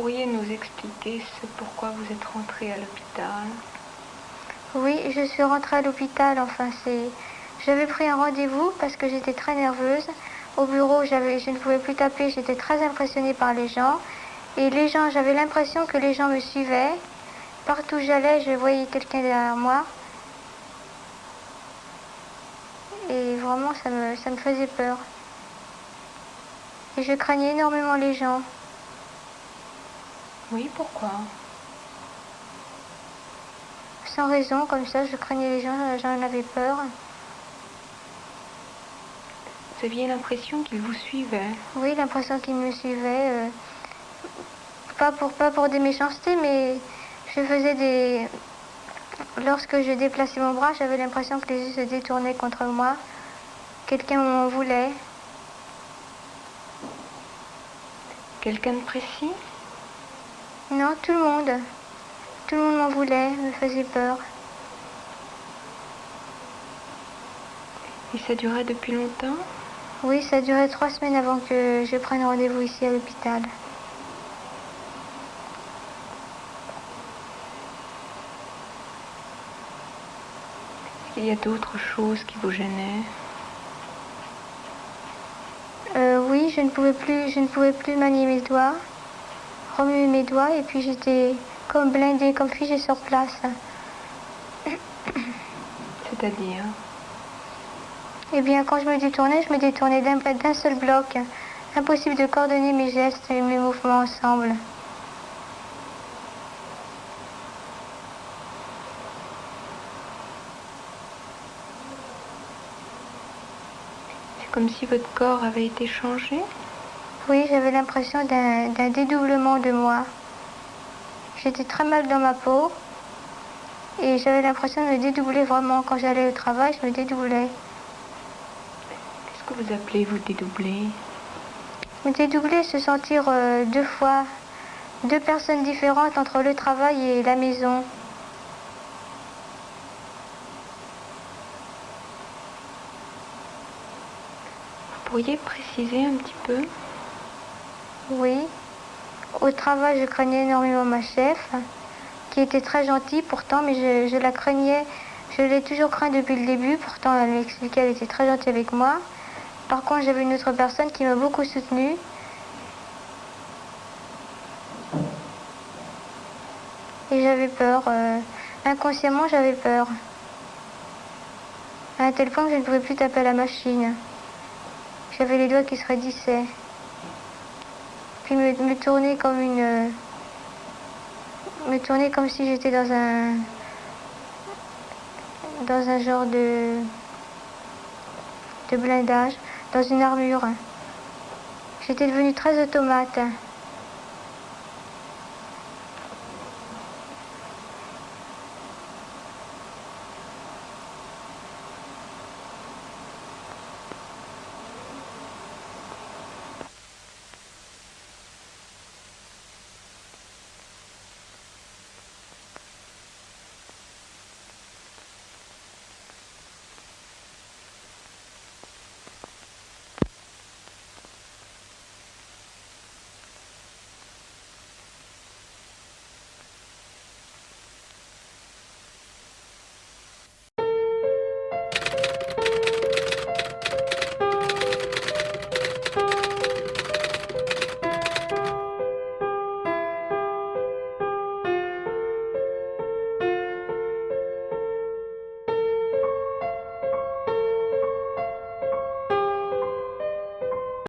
pourriez nous expliquer pourquoi vous êtes rentrée à l'hôpital? Oui, je suis rentrée à l'hôpital, J'avais pris un rendez-vous parce que j'étais très nerveuse. Au bureau, je ne pouvais plus taper, j'étais très impressionnée par les gens. Et les gens, j'avais l'impression que les gens me suivaient. Partout où j'allais, je voyais quelqu'un derrière moi. Et vraiment, ça me faisait peur. Et je craignais énormément les gens. Oui, pourquoi? Sans raison, comme ça, je craignais les gens, j'en avais peur. Vous aviez l'impression qu'ils vous suivaient? Oui, l'impression qu'ils me suivaient. Pas pour des méchancetés, mais je faisais des... Lorsque je déplaçais mon bras, j'avais l'impression que les yeux se détournaient contre moi. Quelqu'un m'en voulait. Quelqu'un de précis? Non, tout le monde. Tout le monde m'en voulait, me faisait peur. Et ça durait depuis longtemps? Oui, ça durait 3 semaines avant que je prenne rendez-vous ici à l'hôpital. Est-ce qu'il y a d'autres choses qui vous gênaient? Oui, je ne pouvais plus manier mes doigts, remuer mes doigts, et puis j'étais comme blindée, comme figée sur place. C'est-à-dire? Eh bien, quand je me détournais d'un seul bloc. Impossible de coordonner mes gestes et mes mouvements ensemble. C'est comme si votre corps avait été changé? Oui, j'avais l'impression d'un dédoublement de moi. J'étais très mal dans ma peau et j'avais l'impression de me dédoubler vraiment. Quand j'allais au travail, je me dédoublais. Qu'est-ce que vous appelez vous dédoubler? Me dédoubler, se sentir deux personnes différentes entre le travail et la maison. Vous pourriez préciser un petit peu? Oui. Au travail, je craignais énormément ma chef, qui était très gentille pourtant, mais je la craignais. Je l'ai toujours craint depuis le début, pourtant elle m'expliquait qu'elle était très gentille avec moi. Par contre, j'avais une autre personne qui m'a beaucoup soutenue. Et j'avais peur. Inconsciemment, j'avais peur. À un tel point que je ne pouvais plus taper à la machine. J'avais les doigts qui se raidissaient. Puis me tourner me tourner comme si j'étais dans un genre de blindage, dans une armure. J'étais devenue très automate.